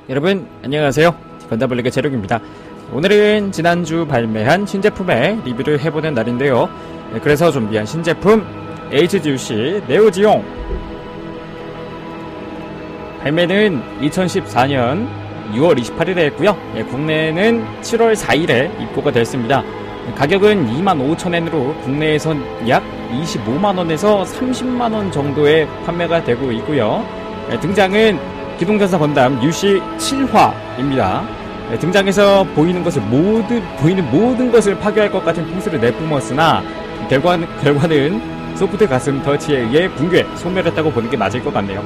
여러분 안녕하세요. 건담블랙의 제록입니다. 오늘은 지난주 발매한 신제품의 리뷰를 해보는 날인데요. 그래서 준비한 신제품 HGUC 네오지용. 발매는 2014년 6월 28일에 했고요. 국내는 7월 4일에 입고가 됐습니다. 가격은 25,000엔으로 국내에선 약 25만원에서 30만원 정도에 판매가 되고 있고요. 등장은 기동전사 건담 UC 7화입니다. 등장해서 보이는 모든 것을 파괴할 것 같은 풍수를 내뿜었으나 결과는 소프트 가슴 터치에 의해 붕괴, 소멸했다고 보는 게 맞을 것 같네요.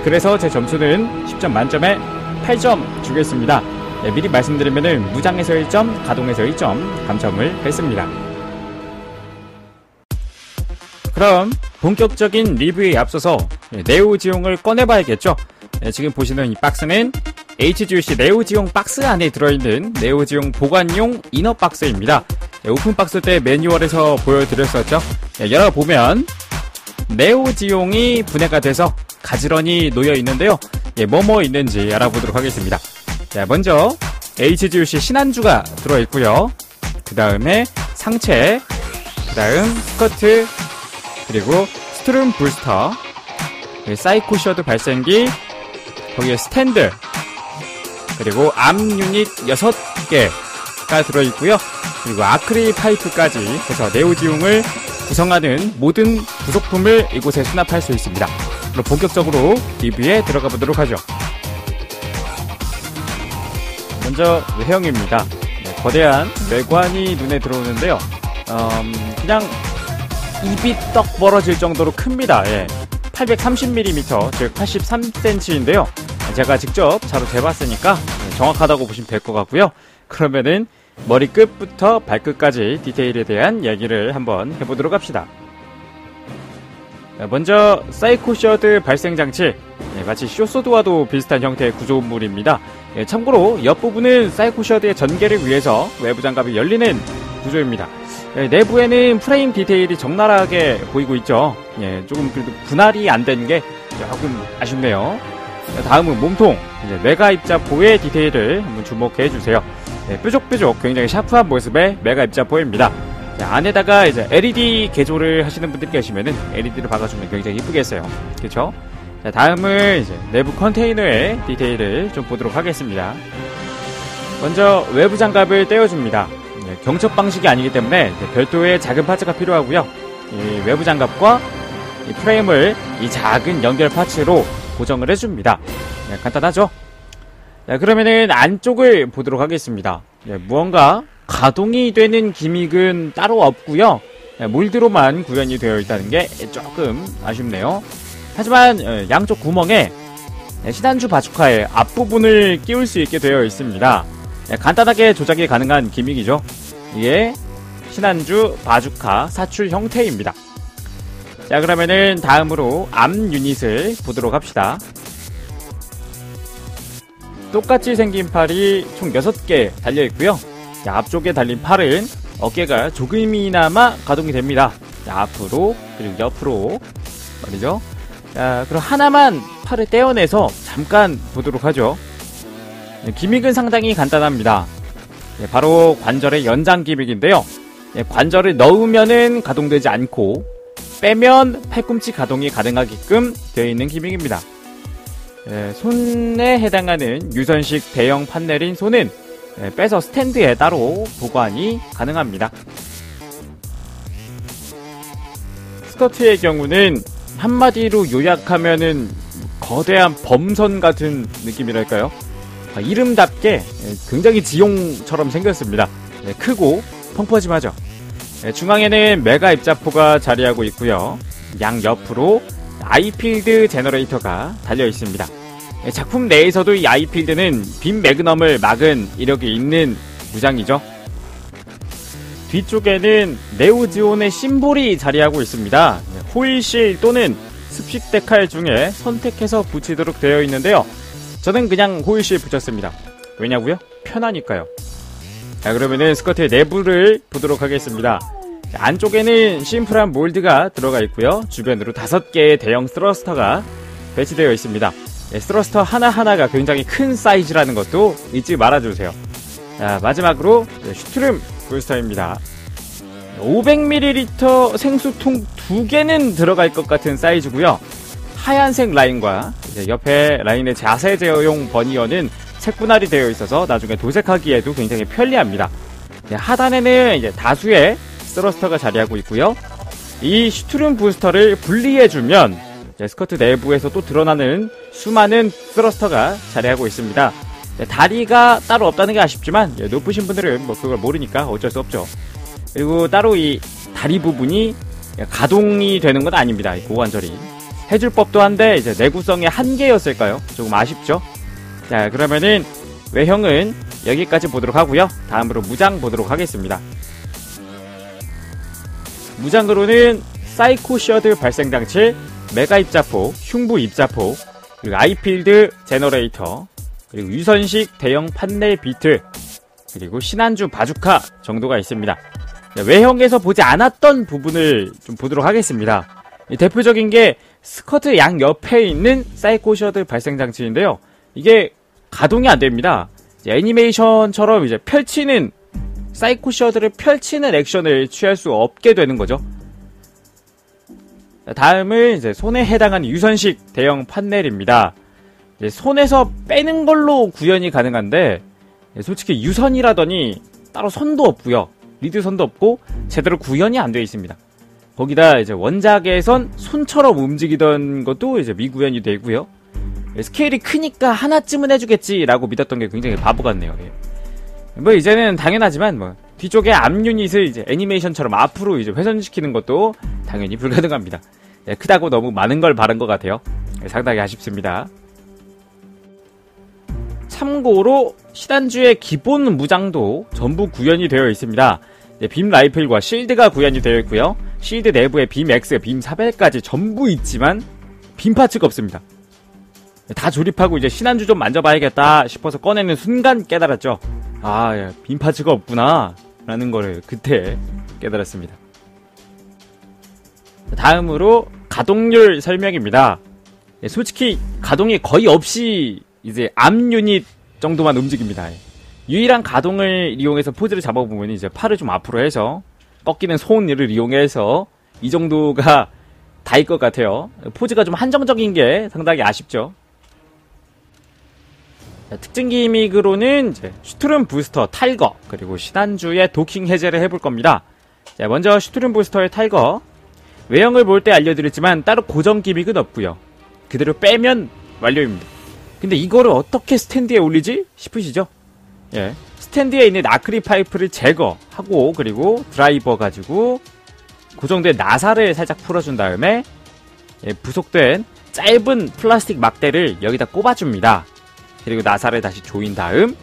그래서 제 점수는 10점 만점에 8점 주겠습니다. 미리 말씀드리면은 무장에서 1점, 가동에서 1점 감점을 했습니다. 그럼 본격적인 리뷰에 앞서서 네오지용을 꺼내봐야겠죠. 지금 보시는 이 박스는 HGUC 네오지용 박스 안에 들어있는 네오지용 보관용 이너 박스입니다. 오픈 박스 때 매뉴얼에서 보여드렸었죠. 열어보면 네오지용이 분해가 돼서 가지런히 놓여 있는데요. 뭐뭐 있는지 알아보도록 하겠습니다. 먼저 HGUC 신안주가 들어있고요. 그 다음에 상체, 그 다음 스커트, 그리고 스트룸 부스터, 사이코 셔드 발생기, 거기에 스탠드, 그리고 암 유닛 6개가 들어있고요. 그리고 아크릴 파이프까지 해서 네오지용을 구성하는 모든 부속품을 이곳에 수납할 수 있습니다. 그럼 본격적으로 리뷰에 들어가 보도록 하죠. 먼저 외형입니다. 거대한 외관이 눈에 들어오는데요. 그냥 입이 떡 벌어질 정도로 큽니다. 830mm, 즉 83cm인데요. 제가 직접 자로 재봤으니까 정확하다고 보시면 될 것 같고요. 그러면은 머리끝부터 발끝까지 디테일에 대한 이야기를 한번 해보도록 합시다. 먼저 사이코 셔드 발생장치, 마치 쇼소드와도 비슷한 형태의 구조물입니다. 참고로 옆부분은 사이코 셔드의 전개를 위해서 외부 장갑이 열리는 구조입니다. 내부에는 프레임 디테일이 적나라하게 보이고 있죠. 조금 그래도 분할이 안 된 게 조금 아쉽네요. 다음은 몸통, 메가 입자포의 디테일을 한번 주목해 주세요. 뾰족뾰족 굉장히 샤프한 모습의 메가 입자포입니다. 안에다가 이제 LED 개조를 하시는 분들이 계시면은 LED를 박아주면 굉장히 이쁘겠어요. 그렇죠? 다음은 이제 내부 컨테이너의 디테일을 좀 보도록 하겠습니다. 먼저 외부 장갑을 떼어줍니다. 경첩 방식이 아니기 때문에 별도의 작은 파츠가 필요하고요. 이 외부 장갑과 이 프레임을 이 작은 연결 파츠로 고정을 해줍니다. 간단하죠? 그러면은 안쪽을 보도록 하겠습니다. 무언가 가동이 되는 기믹은 따로 없고요. 몰드로만 구현이 되어 있다는 게 조금 아쉽네요. 하지만 양쪽 구멍에 신안주 바주카의 앞부분을 끼울 수 있게 되어 있습니다. 간단하게 조작이 가능한 기믹이죠. 이게 신안주 바주카 사출 형태입니다. 자, 그러면은 다음으로 암 유닛을 보도록 합시다. 똑같이 생긴 팔이 총 6개 달려있고요. 앞쪽에 달린 팔은 어깨가 조금이나마 가동이 됩니다. 앞으로 그리고 옆으로 말이죠. 자, 그럼 하나만 팔을 떼어내서 잠깐 보도록 하죠. 기믹은 상당히 간단합니다. 바로 관절의 연장 기믹인데요. 관절을 넣으면은 가동되지 않고 빼면 팔꿈치 가동이 가능하게끔 되어 있는 기믹입니다. 손에 해당하는 유선식 대형 판넬인 손은 빼서 스탠드에 따로 보관이 가능합니다. 스커트의 경우는 한마디로 요약하면은 거대한 범선 같은 느낌이랄까요? 이름답게 굉장히 지용처럼 생겼습니다. 크고 펑퍼짐하죠. 중앙에는 메가 입자포가 자리하고 있고요. 양옆으로 아이필드 제너레이터가 달려 있습니다. 작품 내에서도 이 아이필드는 빔 매그넘을 막은 이력이 있는 무장이죠. 뒤쪽에는 네오지온의 심볼이 자리하고 있습니다. 호일실 또는 습식 데칼 중에 선택해서 붙이도록 되어 있는데요. 저는 그냥 호일실 붙였습니다. 왜냐고요? 편하니까요. 자, 그러면은 스커트의 내부를 보도록 하겠습니다. 안쪽에는 심플한 몰드가 들어가 있고요. 주변으로 5개의 대형 스러스터가 배치되어 있습니다. 스러스터 하나하나가 굉장히 큰 사이즈라는 것도 잊지 말아주세요. 자, 마지막으로 슈트룸 부스터입니다. 500ml 생수통 2개는 들어갈 것 같은 사이즈고요. 하얀색 라인과 이제 옆에 라인의 자세 제어용 버니어는 색분할이 되어 있어서 나중에 도색하기에도 굉장히 편리합니다. 하단에는 이제 다수의 스러스터가 자리하고 있고요. 이 슈트룸 부스터를 분리해주면 스커트 내부에서 또 드러나는 수많은 스러스터가 자리하고 있습니다. 다리가 따로 없다는 게 아쉽지만 높으신 분들은 뭐 그걸 모르니까 어쩔 수 없죠. 그리고 따로 이 다리 부분이 가동이 되는 건 아닙니다. 고관절이 해줄 법도 한데 이제 내구성의 한계였을까요? 조금 아쉽죠. 자, 그러면은 외형은 여기까지 보도록 하고요. 다음으로 무장 보도록 하겠습니다. 무장으로는 사이코 셔드 발생장치, 메가 입자포, 흉부 입자포, 그리고 아이필드 제너레이터, 그리고 유선식 대형 판넬 비트, 그리고 신한주 바주카 정도가 있습니다. 외형에서 보지 않았던 부분을 좀 보도록 하겠습니다. 대표적인 게 스커트 양 옆에 있는 사이코 셔드 발생장치인데요. 이게 가동이 안 됩니다. 애니메이션처럼 이제 펼치는 사이코 셔드를 펼치는 액션을 취할 수 없게 되는 거죠. 다음은 이제 손에 해당하는 유선식 대형 판넬입니다. 손에서 빼는 걸로 구현이 가능한데 솔직히 유선이라더니 따로 선도 없고요. 리드선도 없고 제대로 구현이 안 되어 있습니다. 거기다 이제 원작에선 손처럼 움직이던 것도 이제 미구현이 되고요. 스케일이 크니까 하나쯤은 해주겠지라고 믿었던 게 굉장히 바보 같네요. 뭐 이제는 당연하지만 뭐 뒤쪽에 앞 유닛을 이제 애니메이션처럼 앞으로 이제 회전시키는 것도 당연히 불가능합니다. 크다고 너무 많은 걸 바른 것 같아요. 상당히 아쉽습니다. 참고로 시단주의 기본 무장도 전부 구현이 되어 있습니다. 빔 라이플과 실드가 구현이 되어 있고요. 실드 내부에 빔 X, 빔 4벨까지 전부 있지만 빔 파츠가 없습니다. 다 조립하고 이제 신한주 좀 만져봐야겠다 싶어서 꺼내는 순간 깨달았죠. 아, 빔 파츠가 없구나 라는 거를 그때 깨달았습니다. 다음으로 가동률 설명입니다. 솔직히 가동이 거의 없이 이제 앞 유닛 정도만 움직입니다. 유일한 가동을 이용해서 포즈를 잡아보면 이제 팔을 좀 앞으로 해서 꺾이는 손을 이용해서 이 정도가 다일 것 같아요. 포즈가 좀 한정적인 게 상당히 아쉽죠. 특징 기믹으로는 이제 슈트룸 부스터 탈거, 그리고 신한주의 도킹 해제를 해볼 겁니다. 자, 먼저 슈트룸 부스터의 탈거. 외형을 볼 때 알려드렸지만 따로 고정 기믹은 없고요. 그대로 빼면 완료입니다. 근데 이거를 어떻게 스탠드에 올리지? 싶으시죠? 예, 스탠드에 있는 아크릴 파이프를 제거하고 그리고 드라이버 가지고 고정된 나사를 살짝 풀어준 다음에 부속된 짧은 플라스틱 막대를 여기다 꼽아줍니다. 그리고 나사를 다시 조인 다음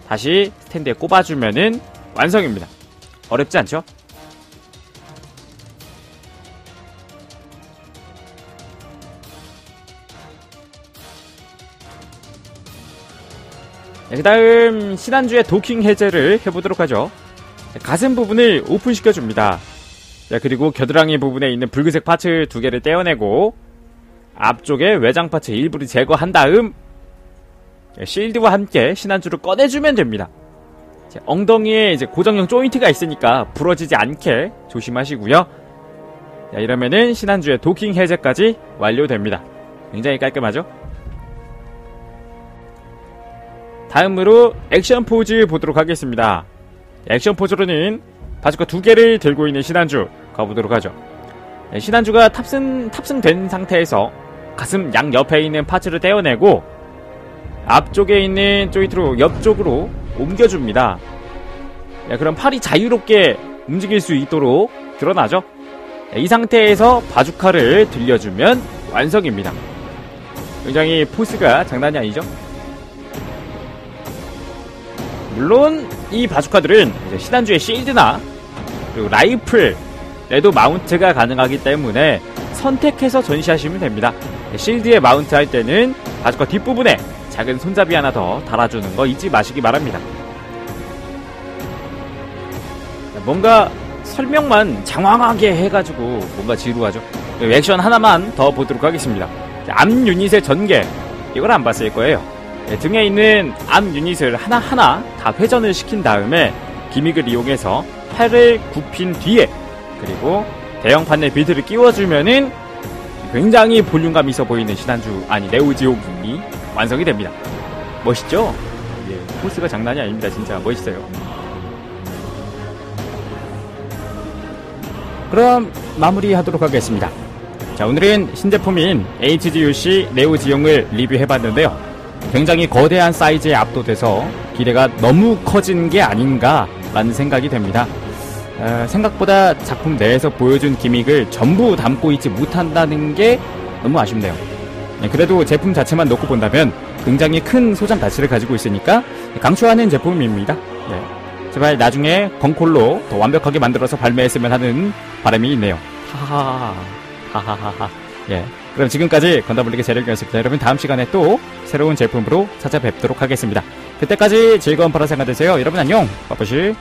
다시 스탠드에 꼽아주면은 완성입니다. 어렵지 않죠? 그 다음 신한주의 도킹 해제를 해보도록 하죠. 가슴 부분을 오픈시켜줍니다. 그리고 겨드랑이 부분에 있는 붉은색 파츠 2개를 떼어내고 앞쪽에 외장 파츠 일부를 제거한 다음 실드와 함께 신한주를 꺼내주면 됩니다. 엉덩이에 이제 고정형 조인트가 있으니까 부러지지 않게 조심하시고요. 이러면은 신한주의 도킹 해제까지 완료됩니다. 굉장히 깔끔하죠? 다음으로 액션 포즈 보도록 하겠습니다. 액션 포즈로는 바주카 2개를 들고 있는 신한주 가보도록 하죠. 신한주가 탑승된 상태에서 가슴 양 옆에 있는 파츠를 떼어내고 앞쪽에 있는 조인트로 옆쪽으로 옮겨줍니다. 그럼 팔이 자유롭게 움직일 수 있도록 드러나죠. 이 상태에서 바주카를 들려주면 완성입니다. 굉장히 포스가 장난이 아니죠. 물론 이 바주카들은 신한주의 실드나 그리고 라이플에도 마운트가 가능하기 때문에 선택해서 전시하시면 됩니다. 실드에 마운트 할 때는 바주카 뒷부분에 작은 손잡이 하나 더 달아주는 거 잊지 마시기 바랍니다. 뭔가 설명만 장황하게 해가지고 뭔가 지루하죠. 액션 하나만 더 보도록 하겠습니다. 앞 유닛의 전개, 이걸 안 봤을 거예요. 등에 있는 암 유닛을 하나하나 다 회전을 시킨 다음에 기믹을 이용해서 팔을 굽힌 뒤에 그리고 대형 판넬 빌드를 끼워주면은 굉장히 볼륨감 있어 보이는 신한주 아니 네오지옥이 완성이 됩니다. 멋있죠? 예, 포스가 장난이 아닙니다. 진짜 멋있어요. 그럼 마무리하도록 하겠습니다. 자, 오늘은 신제품인 HGUC 네오지용을 리뷰해봤는데요. 굉장히 거대한 사이즈에 압도돼서 기대가 너무 커진 게 아닌가라는 생각이 됩니다. 생각보다 작품 내에서 보여준 기믹을 전부 담고 있지 못한다는 게 너무 아쉽네요. 그래도 제품 자체만 놓고 본다면 굉장히 큰 소장 가치를 가지고 있으니까 강추하는 제품입니다. 제발 나중에 건콜로 더 완벽하게 만들어서 발매했으면 하는 바람이 있네요. 하하하. 예. 그럼 지금까지 건담블릭의 재력이었습니다. 여러분 다음 시간에 또 새로운 제품으로 찾아뵙도록 하겠습니다. 그때까지 즐거운 파란 생활 되세요. 여러분 안녕. 빠빠시.